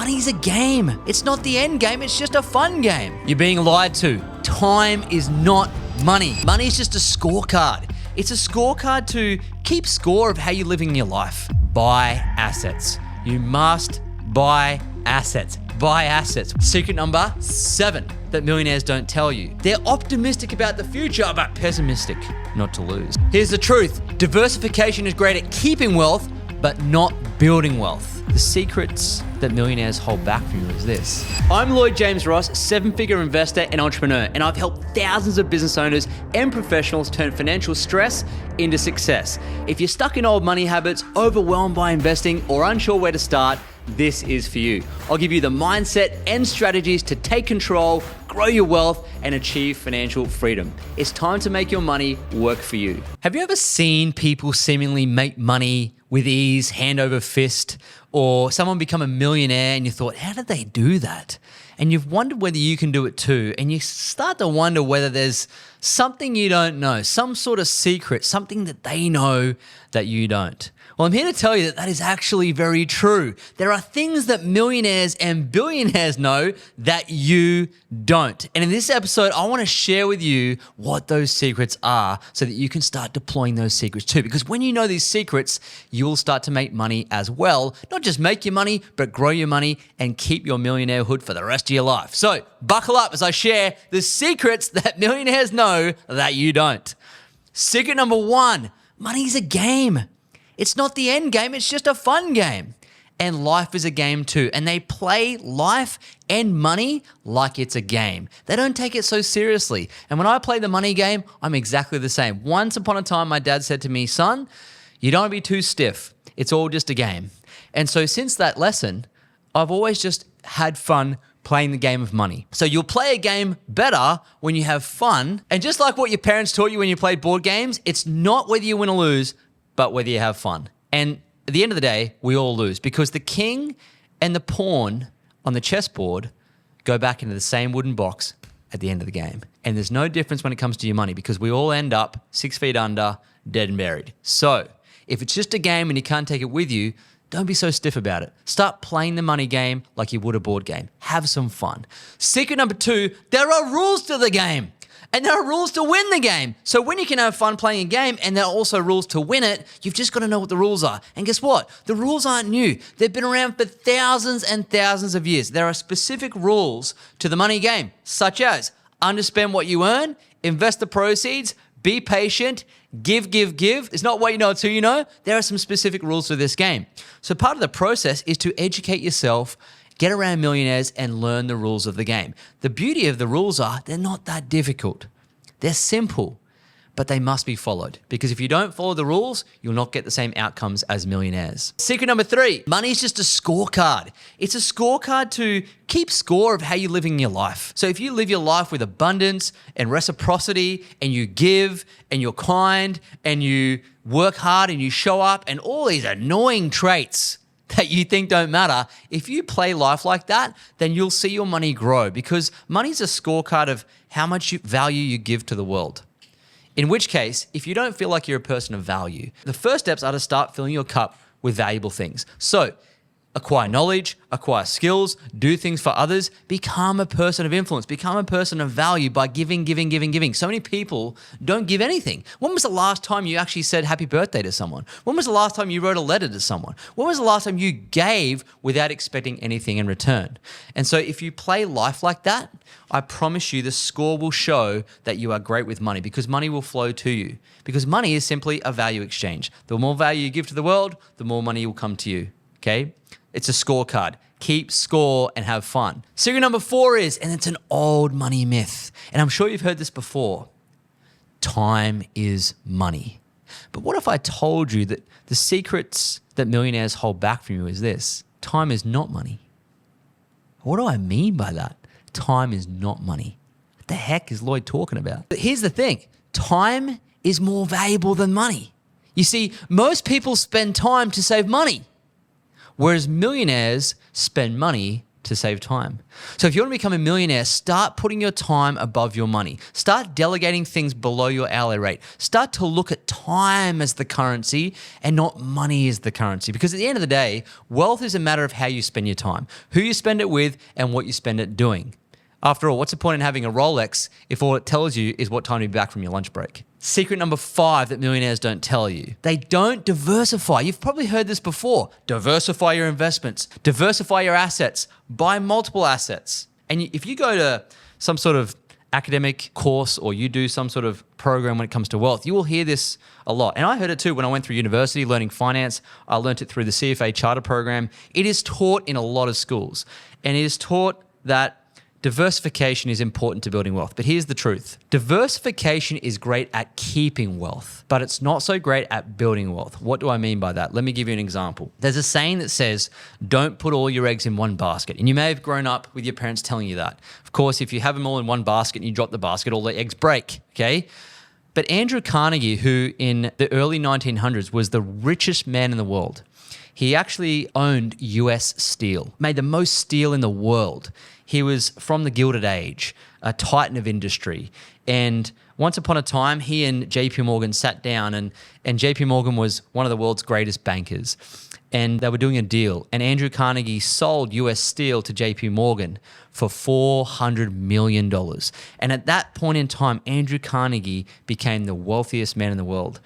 Money's a game. It's not the end game, it's just a fun game. You're being lied to. Time is not money. Money is just a scorecard. It's a scorecard to keep score of how you're living your life. Buy assets. You must buy assets. Buy assets. Secret number 7 that millionaires don't tell you. They're optimistic about the future, but pessimistic not to lose. Here's the truth. Diversification is great at keeping wealth, but not building wealth. The secrets that millionaires hold back from you is this. I'm Lloyd James Ross, 7-figure investor and entrepreneur, and I've helped thousands of business owners and professionals turn financial stress into success. If you're stuck in old money habits, overwhelmed by investing, or unsure where to start, this is for you. I'll give you the mindset and strategies to take control, grow your wealth, and achieve financial freedom. It's time to make your money work for you. Have you ever seen people seemingly make money with ease, hand over fist, or someone become a millionaire and you thought, how did they do that? And you've wondered whether you can do it too. And you start to wonder whether there's something you don't know, some sort of secret, something that they know that you don't. Well, I'm here to tell you that that is actually very true. There are things that millionaires and billionaires know that you don't. And in this episode, I want to share with you what those secrets are so that you can start deploying those secrets too. Because when you know these secrets, you'll start to make money as well. Not just make your money, but grow your money and keep your millionairehood for the rest of your life. So buckle up as I share the secrets that millionaires know that you don't. Secret number 1, money's a game. It's not the end game, it's just a fun game. And life is a game too. And they play life and money like it's a game. They don't take it so seriously. And when I play the money game, I'm exactly the same. Once upon a time, my dad said to me, son, you don't want to be too stiff. It's all just a game. And so since that lesson, I've always just had fun playing the game of money. So you'll play a game better when you have fun. And just like what your parents taught you when you played board games, it's not whether you win or lose, but whether you have fun. And at the end of the day, we all lose because the king and the pawn on the chessboard go back into the same wooden box at the end of the game. And there's no difference when it comes to your money because we all end up 6 feet under, dead and buried. So if it's just a game and you can't take it with you, don't be so stiff about it. Start playing the money game like you would a board game. Have some fun. Secret number 2, there are rules to the game. And there are rules to win the game. So when you can have fun playing a game and there are also rules to win it, you've just got to know what the rules are. And guess what? The rules aren't new. They've been around for thousands and thousands of years. There are specific rules to the money game, such as underspend what you earn, invest the proceeds, be patient, give. It's not what you know, it's who you know. There are some specific rules to this game. So part of the process is to educate yourself, get around millionaires and learn the rules of the game. The beauty of the rules are they're not that difficult. They're simple, but they must be followed because if you don't follow the rules, you'll not get the same outcomes as millionaires. Secret number 3, money is just a scorecard. It's a scorecard to keep score of how you're living your life. So if you live your life with abundance and reciprocity and you give and you're kind and you work hard and you show up and all these annoying traits that you think don't matter, if you play life like that, then you'll see your money grow because money's a scorecard of how much value you give to the world. In which case, if you don't feel like you're a person of value, the first steps are to start filling your cup with valuable things. So acquire knowledge, acquire skills, do things for others, become a person of influence, become a person of value by giving. So many people don't give anything. When was the last time you actually said happy birthday to someone? When was the last time you wrote a letter to someone? When was the last time you gave without expecting anything in return? And so if you play life like that, I promise you the score will show that you are great with money because money will flow to you because money is simply a value exchange. The more value you give to the world, the more money will come to you, okay? It's a scorecard. Keep score and have fun. Secret number 4 is, and it's an old money myth, and I'm sure you've heard this before, time is money. But what if I told you that the secrets that millionaires hold back from you is this? Time is not money. What do I mean by that? Time is not money. What the heck is Lloyd talking about? But here's the thing. Time is more valuable than money. You see, most people spend time to save money. Whereas millionaires spend money to save time. So if you want to become a millionaire, start putting your time above your money. Start delegating things below your hourly rate. Start to look at time as the currency and not money as the currency. Because at the end of the day, wealth is a matter of how you spend your time, who you spend it with, and what you spend it doing. After all, what's the point in having a Rolex if all it tells you is what time to be back from your lunch break? Secret number 5 that millionaires don't tell you. They don't diversify. You've probably heard this before. Diversify your investments. Diversify your assets. Buy multiple assets. And if you go to some sort of academic course or you do some sort of program when it comes to wealth, you will hear this a lot. And I heard it too when I went through university learning finance. I learned it through the CFA charter program. It is taught in a lot of schools. And it is taught that diversification is important to building wealth. But here's the truth. Diversification is great at keeping wealth, but it's not so great at building wealth. What do I mean by that? Let me give you an example. There's a saying that says, don't put all your eggs in one basket. And you may have grown up with your parents telling you that. Of course, if you have them all in one basket and you drop the basket, all the eggs break, okay? But Andrew Carnegie, who in the early 1900s was the richest man in the world, he actually owned US Steel, made the most steel in the world. He was from the Gilded Age, a titan of industry. And once upon a time, he and JP Morgan sat down and JP Morgan was one of the world's greatest bankers. And they were doing a deal. And Andrew Carnegie sold US Steel to JP Morgan for $400 million. And at that point in time, Andrew Carnegie became the wealthiest man in the world.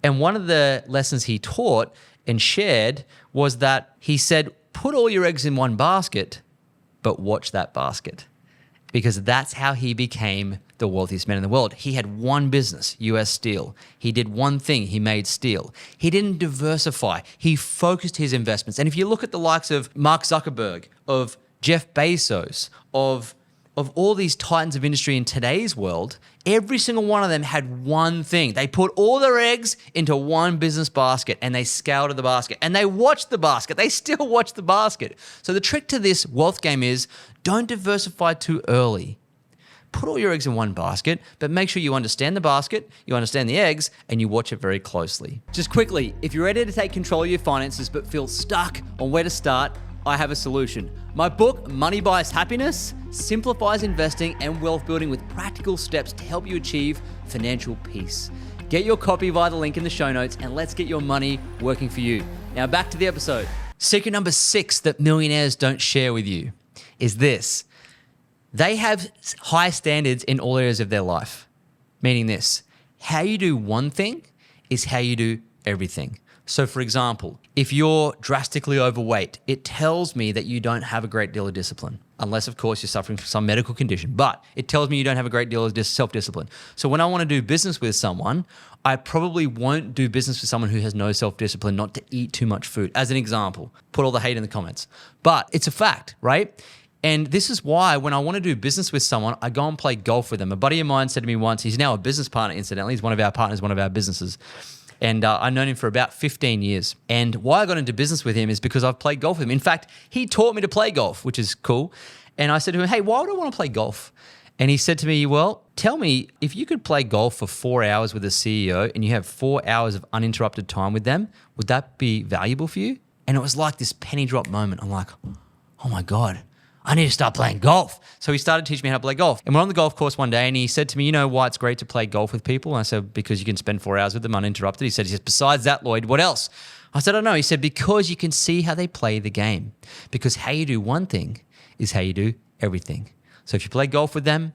And one of the lessons he taught and shared was that he said, put all your eggs in one basket, but watch that basket. Because that's how he became the wealthiest man in the world. He had one business, US Steel. He did one thing, he made steel. He didn't diversify. He focused his investments. And if you look at the likes of Mark Zuckerberg, of Jeff Bezos, of all these titans of industry in today's world, every single one of them had one thing. They put all their eggs into one business basket and they scoured the basket and they watched the basket. They still watch the basket. So the trick to this wealth game is don't diversify too early. Put all your eggs in one basket, but make sure you understand the basket, you understand the eggs, and you watch it very closely. Just quickly, if you're ready to take control of your finances but feel stuck on where to start, I have a solution. My book, Money Buys Happiness, simplifies investing and wealth building with practical steps to help you achieve financial peace. Get your copy via the link in the show notes and let's get your money working for you. Now back to the episode. Secret number 6 that millionaires don't share with you is this. They have high standards in all areas of their life. Meaning this, how you do one thing is how you do everything. So for example, if you're drastically overweight, it tells me that you don't have a great deal of discipline. Unless, of course, you're suffering from some medical condition. But it tells me you don't have a great deal of self-discipline. So when I want to do business with someone, I probably won't do business with someone who has no self-discipline, not to eat too much food. As an example, put all the hate in the comments. But it's a fact, right? And this is why when I want to do business with someone, I go and play golf with them. A buddy of mine said to me once, he's now a business partner, incidentally. He's one of our partners, one of our businesses. And I've known him for about 15 years. And why I got into business with him is because I've played golf with him. In fact, he taught me to play golf, which is cool. And I said to him, hey, why would I want to play golf? And he said to me, well, tell me, if you could play golf for 4 hours with a CEO and you have 4 hours of uninterrupted time with them, would that be valuable for you? And it was like this penny drop moment. I'm like, oh my God, I need to start playing golf. So he started teaching me how to play golf. And we're on the golf course one day and he said to me, you know why it's great to play golf with people? And I said, because you can spend 4 hours with them uninterrupted. He said, besides that, Lloyd, what else? I said, I don't know. He said, because you can see how they play the game. Because how you do one thing is how you do everything. So if you play golf with them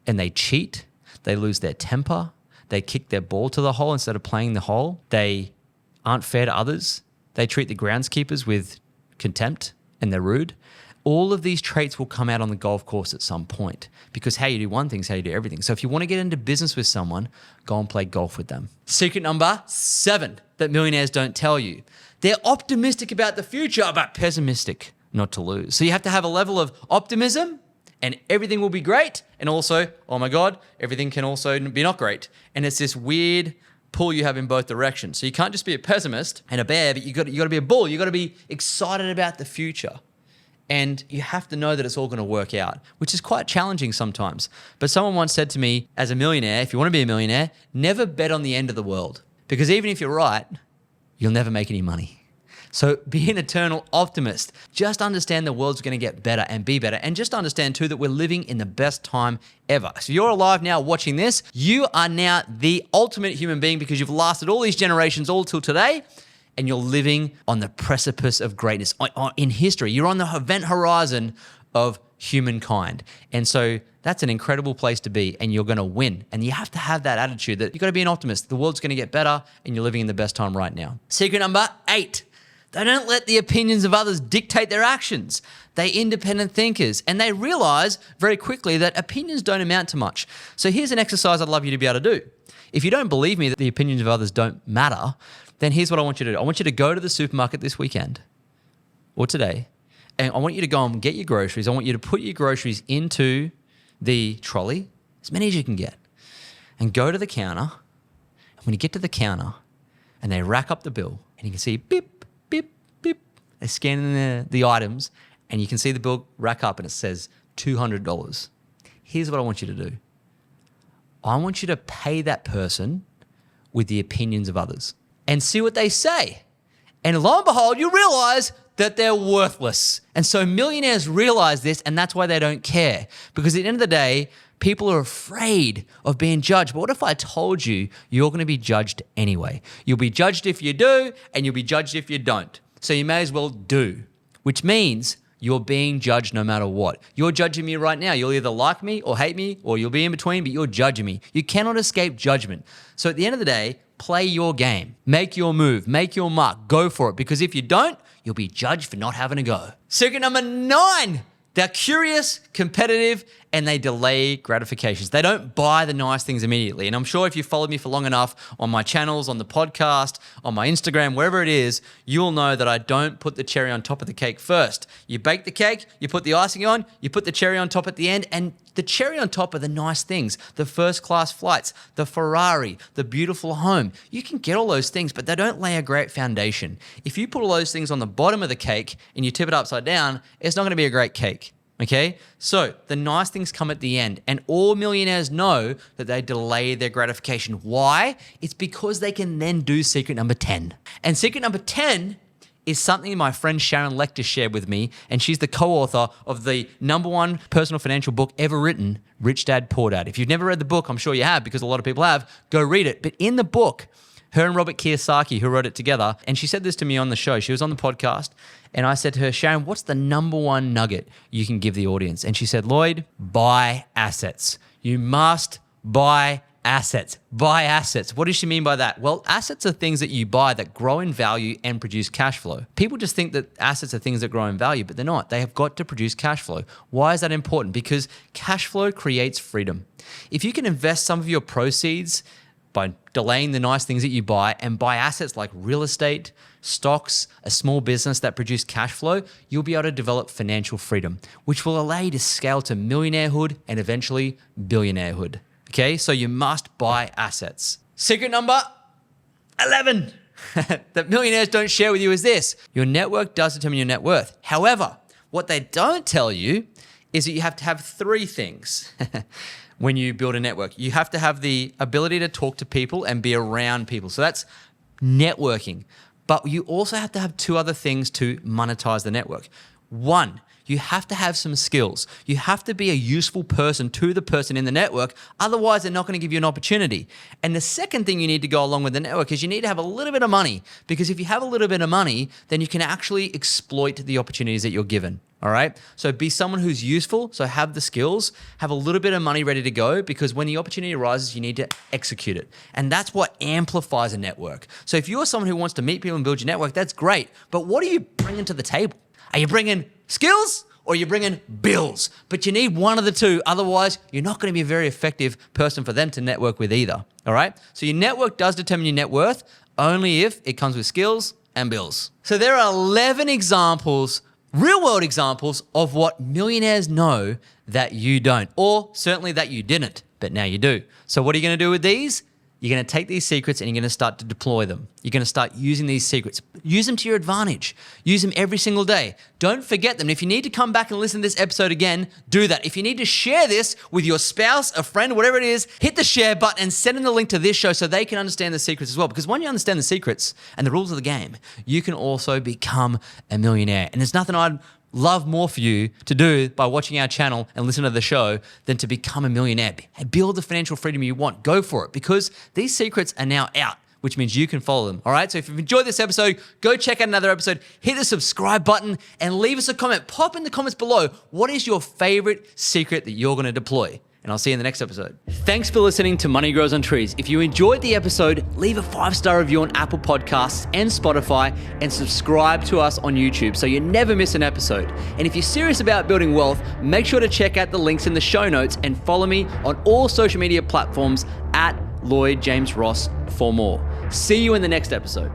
and they cheat, they lose their temper, they kick their ball to the hole instead of playing the hole, they aren't fair to others, they treat the groundskeepers with contempt and they're rude, all of these traits will come out on the golf course at some point because how you do one thing is how you do everything. So if you want to get into business with someone, go and play golf with them. Secret number 7 that millionaires don't tell you. They're optimistic about the future, but pessimistic not to lose. So you have to have a level of optimism and everything will be great. And also, oh my God, everything can also be not great. And it's this weird pull you have in both directions. So you can't just be a pessimist and a bear, but you got to be a bull. You got to be excited about the future. And you have to know that it's all going to work out, which is quite challenging sometimes. But someone once said to me, as a millionaire, if you want to be a millionaire, never bet on the end of the world. Because even if you're right, you'll never make any money. So be an eternal optimist. Just understand the world's going to get better and be better. And just understand too that we're living in the best time ever. So you're alive now watching this. You are now the ultimate human being because you've lasted all these generations all till today. And you're living on the precipice of greatness in history. You're on the event horizon of humankind. And so that's an incredible place to be, and you're going to win. And you have to have that attitude that you've got to be an optimist. The world's going to get better, and you're living in the best time right now. Secret number 8, they don't let the opinions of others dictate their actions. They're independent thinkers, and they realize very quickly that opinions don't amount to much. So here's an exercise I'd love you to be able to do. If you don't believe me that the opinions of others don't matter, then here's what I want you to do. I want you to go to the supermarket this weekend or today, and I want you to go and get your groceries. I want you to put your groceries into the trolley, as many as you can get, and go to the counter. And when you get to the counter and they rack up the bill and you can see beep, beep, beep, they scan in the items and you can see the bill rack up and it says $200. Here's what I want you to do. I want you to pay that person with the opinions of others and see what they say. And lo and behold, you realize that they're worthless. And so millionaires realize this, and that's why they don't care. Because at the end of the day, people are afraid of being judged. But what if I told you you're going to be judged anyway? You'll be judged if you do, and you'll be judged if you don't. So you may as well do, which means you're being judged no matter what. You're judging me right now. You'll either like me or hate me, or you'll be in between, but you're judging me. You cannot escape judgment. So at the end of the day, play your game. Make your move. Make your mark. Go for it. Because if you don't, you'll be judged for not having a go. Secret number 9, they're curious, competitive, and they delay gratifications. They don't buy the nice things immediately. And I'm sure if you followed me for long enough on my channels, on the podcast, on my Instagram, wherever it is, you'll know that I don't put the cherry on top of the cake first. You bake the cake, you put the icing on, you put the cherry on top at the end, and the cherry on top are the nice things, the first-class flights, the Ferrari, the beautiful home. You can get all those things, but they don't lay a great foundation. If you put all those things on the bottom of the cake and you tip it upside down, it's not going to be a great cake. Okay, so the nice things come at the end, and all millionaires know that they delay their gratification. Why? It's because they can then do secret number 10. And secret number 10 is something my friend Sharon Lechter shared with me, and she's the co-author of the #1 personal financial book ever written, Rich Dad, Poor Dad. If you've never read the book, I'm sure you have because a lot of people have, go read it. But in the book, her and Robert Kiyosaki, who wrote it together, and she said this to me on the show. She was on the podcast, and I said to her, Sharon, what's the #1 nugget you can give the audience? And she said, Lloyd, buy assets. You must buy assets. Buy assets. What does she mean by that? Well, assets are things that you buy that grow in value and produce cash flow. People just think that assets are things that grow in value, but they're not. They have got to produce cash flow. Why is that important? Because cash flow creates freedom. If you can invest some of your proceeds by delaying the nice things that you buy and buy assets like real estate, stocks, a small business that produce cash flow, you'll be able to develop financial freedom, which will allow you to scale to millionairehood and eventually billionairehood. Okay, so you must buy assets. Secret number 11 that millionaires don't share with you is this. Your network does determine your net worth. However, what they don't tell you is that you have to have 3 things when you build a network. You have to have the ability to talk to people and be around people. So that's networking. But you also have to have 2 other things to monetize the network. 1, you have to have some skills. You have to be a useful person to the person in the network. Otherwise, they're not going to give you an opportunity. And the second thing you need to go along with the network is you need to have a little bit of money. Because if you have a little bit of money, then you can actually exploit the opportunities that you're given. All right? So be someone who's useful. So have the skills, have a little bit of money ready to go, because when the opportunity arises, you need to execute it. And that's what amplifies a network. So if you're someone who wants to meet people and build your network, that's great. But what are you bringing to the table? Are you bringing skills or are you bringing bills? But you need one of the 2. Otherwise, you're not going to be a very effective person for them to network with either. All right? So your network does determine your net worth only if it comes with skills and bills. So there are 11 examples, real-world examples of what millionaires know that you don't, or certainly that you didn't, but now you do. So what are you going to do with these? you're going to take these secrets and you're going to start to deploy them. You're going to start using these secrets. Use them to your advantage. Use them every single day. Don't forget them. If you need to come back and listen to this episode again, do that. If you need to share this with your spouse, a friend, whatever it is, hit the share button and send them the link to this show so they can understand the secrets as well. Because when you understand the secrets and the rules of the game, you can also become a millionaire. And there's nothing I'd love more for you to do by watching our channel and listen to the show than to become a millionaire. Build the financial freedom you want. Go for it, because these secrets are now out, which means you can follow them. All right. So if you've enjoyed this episode, go check out another episode, hit the subscribe button and leave us a comment. Pop in the comments below. What is your favorite secret that you're going to deploy? And I'll see you in the next episode. Thanks for listening to Money Grows on Trees. If you enjoyed the episode, leave a 5-star review on Apple Podcasts and Spotify, and subscribe to us on YouTube so you never miss an episode. And if you're serious about building wealth, make sure to check out the links in the show notes and follow me on all social media platforms at Lloyd James Ross for more. See you in the next episode.